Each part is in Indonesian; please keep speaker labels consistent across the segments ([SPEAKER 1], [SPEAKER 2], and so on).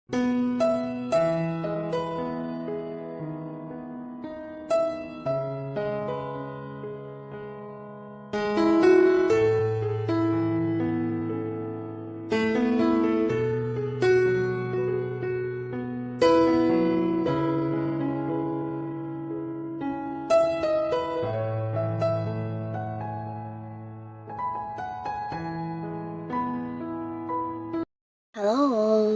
[SPEAKER 1] Halo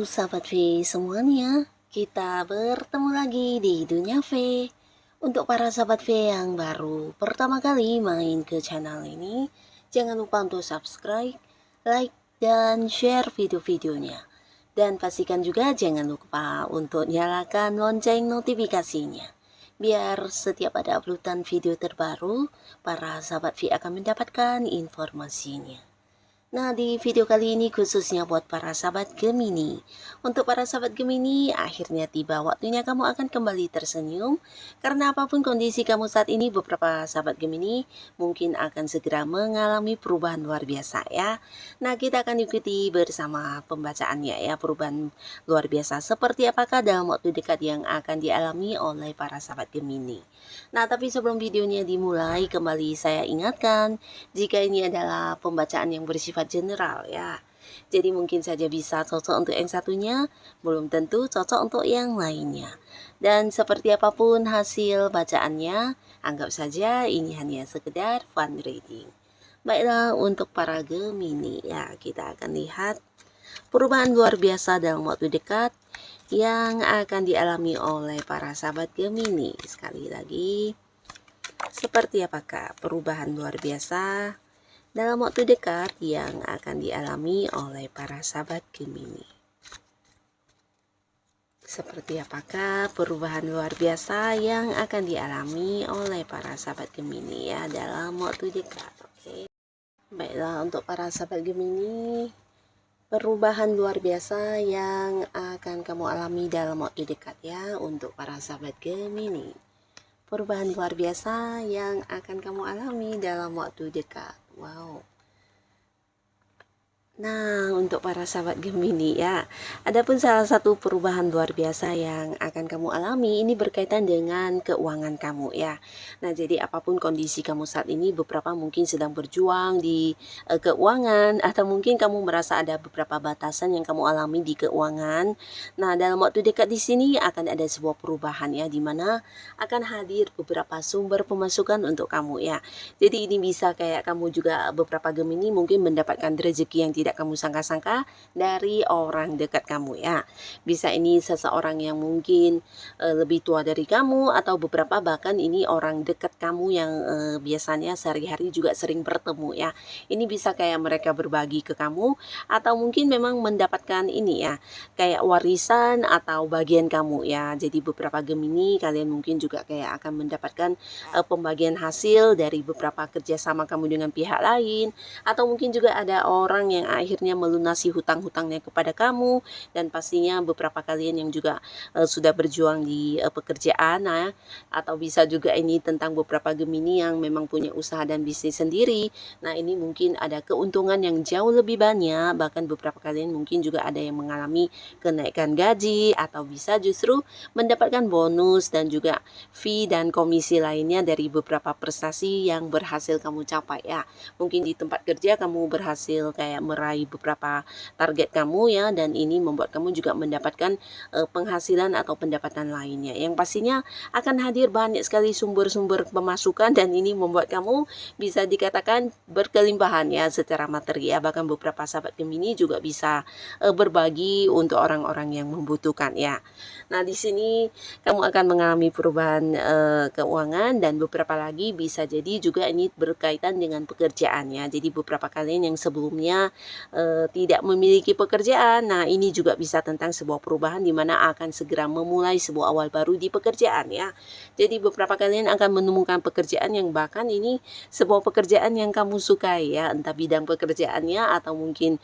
[SPEAKER 1] sahabat V semuanya, kita bertemu lagi di Dunia V. Untuk para sahabat V yang baru pertama kali main ke channel ini, jangan lupa untuk subscribe, like, dan share video-videonya. Dan pastikan juga jangan lupa untuk nyalakan lonceng notifikasinya. Biar setiap ada uploadan video terbaru, para sahabat V akan mendapatkan informasinya. Nah, di video kali ini khususnya buat para sahabat Gemini. Untuk para sahabat Gemini, akhirnya tiba waktunya kamu akan kembali tersenyum. Karena apapun kondisi kamu saat ini, beberapa sahabat Gemini mungkin akan segera mengalami perubahan luar biasa ya. Nah, kita akan ikuti bersama pembacaannya ya, perubahan luar biasa. Seperti apakah dalam waktu dekat yang akan dialami oleh para sahabat Gemini. Nah, tapi sebelum videonya dimulai, kembali saya ingatkan, jika ini adalah pembacaan yang bersifat general ya. Jadi mungkin saja bisa cocok untuk yang satunya, belum tentu cocok untuk yang lainnya. Dan seperti apapun hasil bacaannya, anggap saja ini hanya sekedar fun reading. Baiklah, untuk para Gemini ya, kita akan lihat perubahan luar biasa dalam waktu dekat yang akan dialami oleh para sahabat Gemini. Sekali lagi, seperti apakah perubahan luar biasa dalam waktu dekat yang akan dialami oleh para sahabat Gemini? Seperti apakah perubahan luar biasa yang akan dialami oleh para sahabat Gemini ya dalam waktu dekat? Oke. Baiklah, untuk para sahabat Gemini, perubahan luar biasa yang akan kamu alami dalam waktu dekat ya untuk para sahabat Gemini. Perubahan luar biasa yang akan kamu alami dalam waktu dekat. Wow. Nah, untuk para sahabat Gemini ya, adapun salah satu perubahan luar biasa yang akan kamu alami ini berkaitan dengan keuangan kamu ya. Nah, jadi apapun kondisi kamu saat ini, beberapa mungkin sedang berjuang di keuangan, atau mungkin kamu merasa ada beberapa batasan yang kamu alami di keuangan. Nah, dalam waktu dekat di sini akan ada sebuah perubahan ya, di mana akan hadir beberapa sumber pemasukan untuk kamu ya. Jadi ini bisa kayak kamu juga, beberapa Gemini mungkin mendapatkan rezeki yang tidak kamu sangka-sangka dari orang dekat kamu ya. Bisa ini seseorang yang mungkin lebih tua dari kamu, atau beberapa bahkan ini orang dekat kamu yang biasanya sehari-hari juga sering bertemu ya. Ini bisa kayak mereka berbagi ke kamu, atau mungkin memang mendapatkan ini ya, kayak warisan atau bagian kamu ya. Jadi beberapa Gemini kalian mungkin juga kayak akan mendapatkan pembagian hasil dari beberapa kerjasama kamu dengan pihak lain, atau mungkin juga ada orang yang akhirnya melunasi hutang-hutangnya kepada kamu, dan pastinya beberapa kalian yang juga sudah berjuang di pekerjaan nah, atau bisa juga ini tentang beberapa Gemini yang memang punya usaha dan bisnis sendiri. Nah, ini mungkin ada keuntungan yang jauh lebih banyak, bahkan beberapa kalian mungkin juga ada yang mengalami kenaikan gaji, atau bisa justru mendapatkan bonus dan juga fee dan komisi lainnya dari beberapa prestasi yang berhasil kamu capai ya. Mungkin di tempat kerja kamu berhasil kayak meraih beberapa target kamu ya, dan ini membuat kamu juga mendapatkan penghasilan atau pendapatan lainnya yang pastinya akan hadir banyak sekali sumber-sumber pemasukan, dan ini membuat kamu bisa dikatakan berkelimpahan ya secara materi ya. Bahkan beberapa sahabat Gemini juga bisa berbagi untuk orang-orang yang membutuhkan ya. Nah, di sini kamu akan mengalami perubahan keuangan, dan beberapa lagi bisa jadi juga ini berkaitan dengan pekerjaannya. Jadi beberapa kalian yang sebelumnya tidak memiliki pekerjaan, nah ini juga bisa tentang sebuah perubahan di mana akan segera memulai sebuah awal baru di pekerjaan ya. Jadi beberapa kalian akan menemukan pekerjaan yang bahkan ini sebuah pekerjaan yang kamu sukai ya, entah bidang pekerjaannya atau mungkin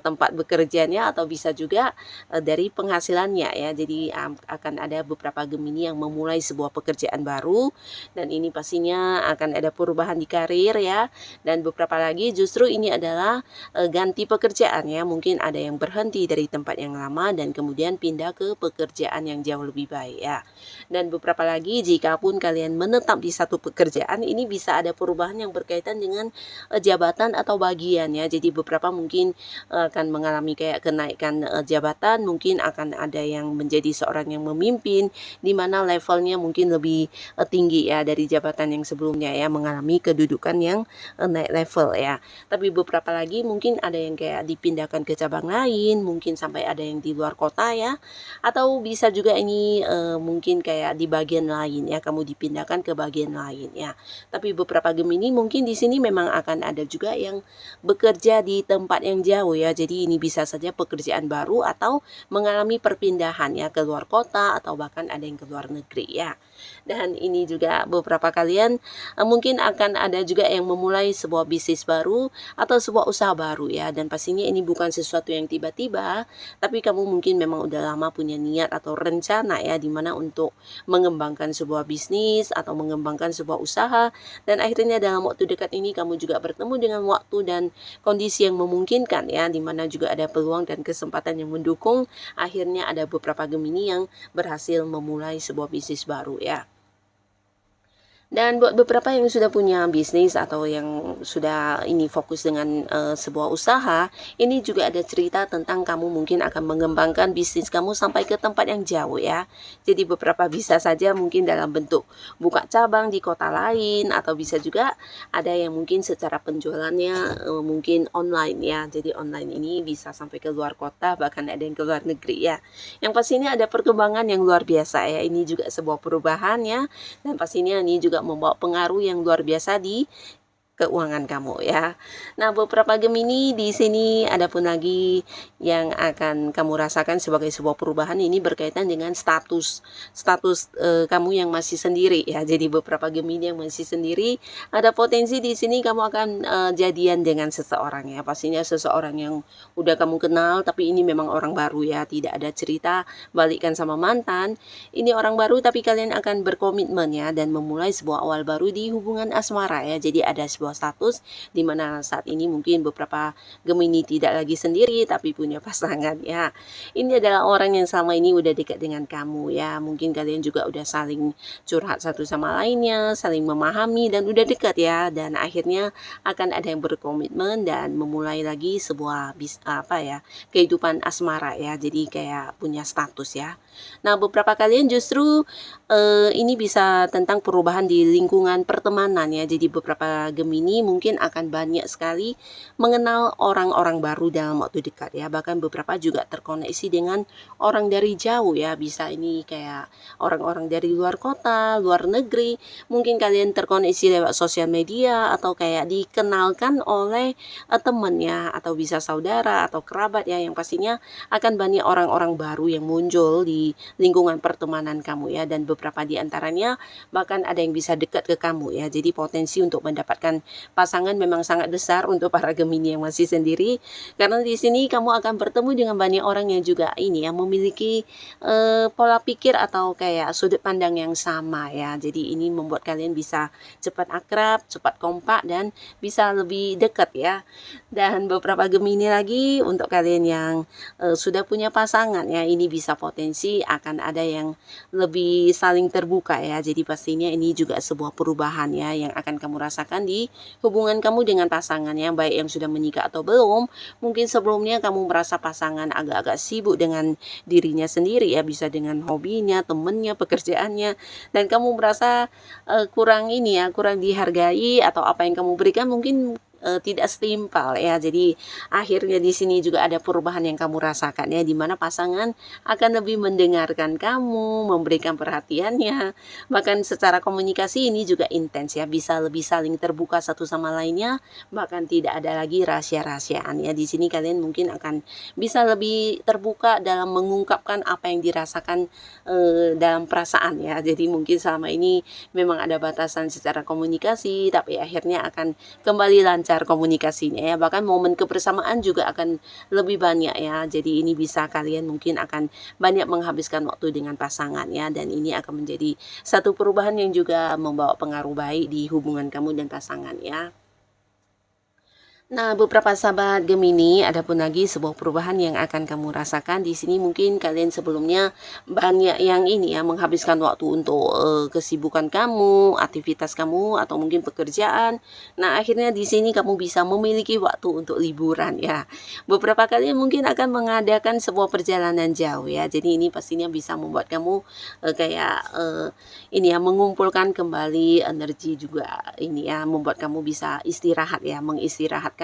[SPEAKER 1] tempat bekerjanya, atau bisa juga dari penghasilannya ya. Jadi akan ada beberapa Gemini yang memulai sebuah pekerjaan baru, dan ini pastinya akan ada perubahan di karir ya. Dan beberapa lagi justru ini adalah ganti pekerjaan ya, mungkin ada yang berhenti dari tempat yang lama dan kemudian pindah ke pekerjaan yang jauh lebih baik ya. Dan beberapa lagi jika pun kalian menetap di satu pekerjaan, ini bisa ada perubahan yang berkaitan dengan jabatan atau bagian ya. Jadi beberapa mungkin akan mengalami kayak kenaikan jabatan, mungkin akan ada yang menjadi seorang yang memimpin di mana levelnya mungkin lebih tinggi ya dari jabatan yang sebelumnya ya, mengalami kedudukan yang naik level ya. Tapi beberapa lagi mungkin ada yang kayak dipindahkan ke cabang lain, mungkin sampai ada yang di luar kota ya. Atau bisa juga ini mungkin kayak di bagian lain ya, kamu dipindahkan ke bagian lain ya. Tapi beberapa Gemini mungkin di sini memang akan ada juga yang bekerja di tempat yang jauh ya. Jadi ini bisa saja pekerjaan baru atau mengalami perpindahan ya ke luar kota atau bahkan ada yang ke luar negeri ya. Dan ini juga beberapa kalian mungkin akan ada juga yang memulai sebuah bisnis baru atau sebuah usaha baru ya. Dan pastinya ini bukan sesuatu yang tiba-tiba, tapi kamu mungkin memang udah lama punya niat atau rencana ya, dimana untuk mengembangkan sebuah bisnis atau mengembangkan sebuah usaha, dan akhirnya dalam waktu dekat ini kamu juga bertemu dengan waktu dan kondisi yang memungkinkan ya, dimana juga ada peluang dan kesempatan yang mendukung. Akhirnya ada beberapa Gemini yang berhasil memulai sebuah bisnis baru ya. Dan buat beberapa yang sudah punya bisnis atau yang sudah ini fokus dengan sebuah usaha, ini juga ada cerita tentang kamu mungkin akan mengembangkan bisnis kamu sampai ke tempat yang jauh ya. Jadi beberapa bisa saja mungkin dalam bentuk buka cabang di kota lain, atau bisa juga ada yang mungkin secara penjualannya mungkin online ya. Jadi online ini bisa sampai ke luar kota, bahkan ada yang ke luar negeri ya. Yang pastinya ada perkembangan yang luar biasa ya. Ini juga sebuah perubahan ya. Dan pastinya ini juga membawa pengaruh yang luar biasa di keuangan kamu ya. Nah, beberapa Gemini di sini ada pun lagi yang akan kamu rasakan sebagai sebuah perubahan, ini berkaitan dengan status kamu yang masih sendiri ya. Jadi beberapa Gemini yang masih sendiri, ada potensi di sini kamu akan jadian dengan seseorang ya. Pastinya seseorang yang udah kamu kenal, tapi ini memang orang baru ya, tidak ada cerita balikan sama mantan. Ini orang baru tapi kalian akan berkomitmen ya, dan memulai sebuah awal baru di hubungan asmara ya. Jadi ada sebuah status di mana saat ini mungkin beberapa Gemini tidak lagi sendiri tapi punya pasangan ya. Ini adalah orang yang selama ini udah dekat dengan kamu ya. Mungkin kalian juga udah saling curhat satu sama lainnya, saling memahami dan udah dekat ya, dan akhirnya akan ada yang berkomitmen dan memulai lagi sebuah kehidupan asmara ya. Jadi kayak punya status ya. Nah, beberapa kalian justru ini bisa tentang perubahan di lingkungan pertemanan ya. Jadi beberapa Gemini mungkin akan banyak sekali mengenal orang-orang baru dalam waktu dekat ya. Bahkan beberapa juga terkoneksi dengan orang dari jauh ya. Bisa ini kayak orang-orang dari luar kota, luar negeri. Mungkin kalian terkoneksi lewat sosial media atau kayak dikenalkan oleh teman ya, atau bisa saudara atau kerabat ya, yang pastinya akan banyak orang-orang baru yang muncul di lingkungan pertemanan kamu ya. Dan beberapa di antaranya bahkan ada yang bisa dekat ke kamu ya. Jadi potensi untuk mendapatkan pasangan memang sangat besar untuk para Gemini yang masih sendiri, karena di sini kamu akan bertemu dengan banyak orang yang juga ini yang memiliki pola pikir atau kayak sudut pandang yang sama ya. Jadi ini membuat kalian bisa cepat akrab, cepat kompak, dan bisa lebih dekat ya. Dan beberapa Gemini lagi untuk kalian yang sudah punya pasangan ya, ini bisa potensi akan ada yang lebih saling terbuka ya. Jadi pastinya ini juga sebuah perubahan ya yang akan kamu rasakan di hubungan kamu dengan pasangan ya, baik yang sudah menikah atau belum. Mungkin sebelumnya kamu merasa pasangan agak-agak sibuk dengan dirinya sendiri ya, bisa dengan hobinya, temennya, pekerjaannya, dan kamu merasa kurang ini ya, kurang dihargai, atau apa yang kamu berikan mungkin tidak setimpal ya. Jadi akhirnya di sini juga ada perubahan yang kamu rasakan ya, di mana pasangan akan lebih mendengarkan kamu, memberikan perhatiannya, bahkan secara komunikasi ini juga intens ya, bisa lebih saling terbuka satu sama lainnya, bahkan tidak ada lagi rahasia-rahasiaan ya. Di sini kalian mungkin akan bisa lebih terbuka dalam mengungkapkan apa yang dirasakan dalam perasaan ya. Jadi mungkin selama ini memang ada batasan secara komunikasi, tapi akhirnya akan kembali lancar komunikasinya ya. Bahkan momen kebersamaan juga akan lebih banyak ya. Jadi ini bisa kalian mungkin akan banyak menghabiskan waktu dengan pasangan ya, dan ini akan menjadi satu perubahan yang juga membawa pengaruh baik di hubungan kamu dan pasangan ya. Nah, beberapa sahabat Gemini, ada pun lagi sebuah perubahan yang akan kamu rasakan di sini. Mungkin kalian sebelumnya banyak yang ini ya, menghabiskan waktu untuk kesibukan kamu, aktivitas kamu, atau mungkin pekerjaan. Nah, akhirnya di sini kamu bisa memiliki waktu untuk liburan ya. Beberapa kalian mungkin akan mengadakan sebuah perjalanan jauh ya. Jadi ini pastinya bisa membuat kamu kayak ini ya, mengumpulkan kembali energi juga, ini ya, membuat kamu bisa istirahat ya, mengistirahatkan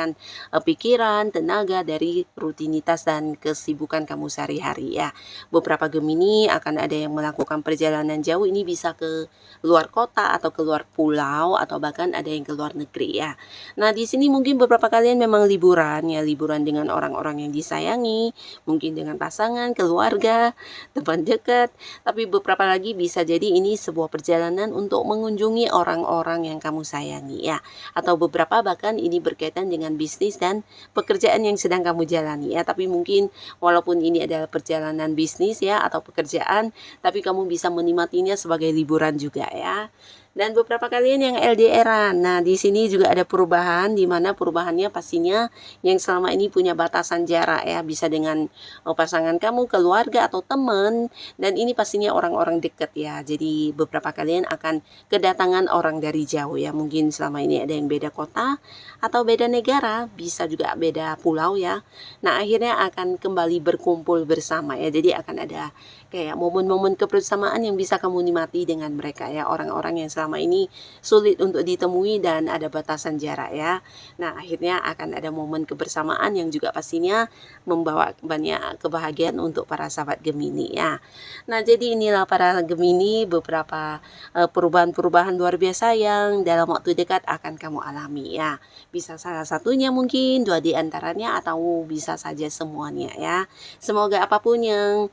[SPEAKER 1] pikiran, tenaga dari rutinitas dan kesibukan kamu sehari-hari ya. Beberapa Gemini akan ada yang melakukan perjalanan jauh, ini bisa ke luar kota atau ke luar pulau atau bahkan ada yang ke luar negeri ya. Nah, di sini mungkin beberapa kalian memang liburan ya, liburan dengan orang-orang yang disayangi, mungkin dengan pasangan, keluarga, teman dekat, tapi beberapa lagi bisa jadi ini sebuah perjalanan untuk mengunjungi orang-orang yang kamu sayangi ya. Atau beberapa bahkan ini berkaitan dengan bisnis dan pekerjaan yang sedang kamu jalani ya. Tapi mungkin walaupun ini adalah perjalanan bisnis ya atau pekerjaan, tapi kamu bisa menikmatinya sebagai liburan juga ya. Dan beberapa kalian yang LDR-an. Nah, di sini juga ada perubahan, di mana perubahannya pastinya yang selama ini punya batasan jarak ya, bisa dengan pasangan kamu, keluarga atau teman, dan ini pastinya orang-orang dekat ya. Jadi beberapa kalian akan kedatangan orang dari jauh ya. Mungkin selama ini ada yang beda kota atau beda negara, bisa juga beda pulau ya. Nah, akhirnya akan kembali berkumpul bersama ya. Jadi akan ada kayak momen-momen kebersamaan yang bisa kamu nikmati dengan mereka ya, orang-orang yang selama ini sulit untuk ditemui dan ada batasan jarak ya. Nah, akhirnya akan ada momen kebersamaan yang juga pastinya membawa banyak kebahagiaan untuk para sahabat Gemini ya. Nah, jadi inilah para Gemini beberapa perubahan-perubahan luar biasa yang dalam waktu dekat akan kamu alami ya. Bisa salah satunya mungkin, dua di antaranya, atau bisa saja semuanya ya. Semoga apapun yang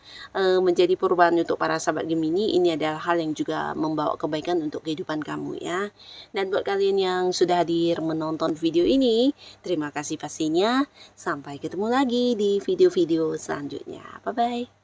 [SPEAKER 1] menjadi perubahan untuk para sahabat Gemini, ini adalah hal yang juga membawa kebaikan untuk kehidupan kamu ya. Dan buat kalian yang sudah hadir menonton video ini, terima kasih pastinya. Sampai ketemu lagi di video-video selanjutnya. Bye-bye.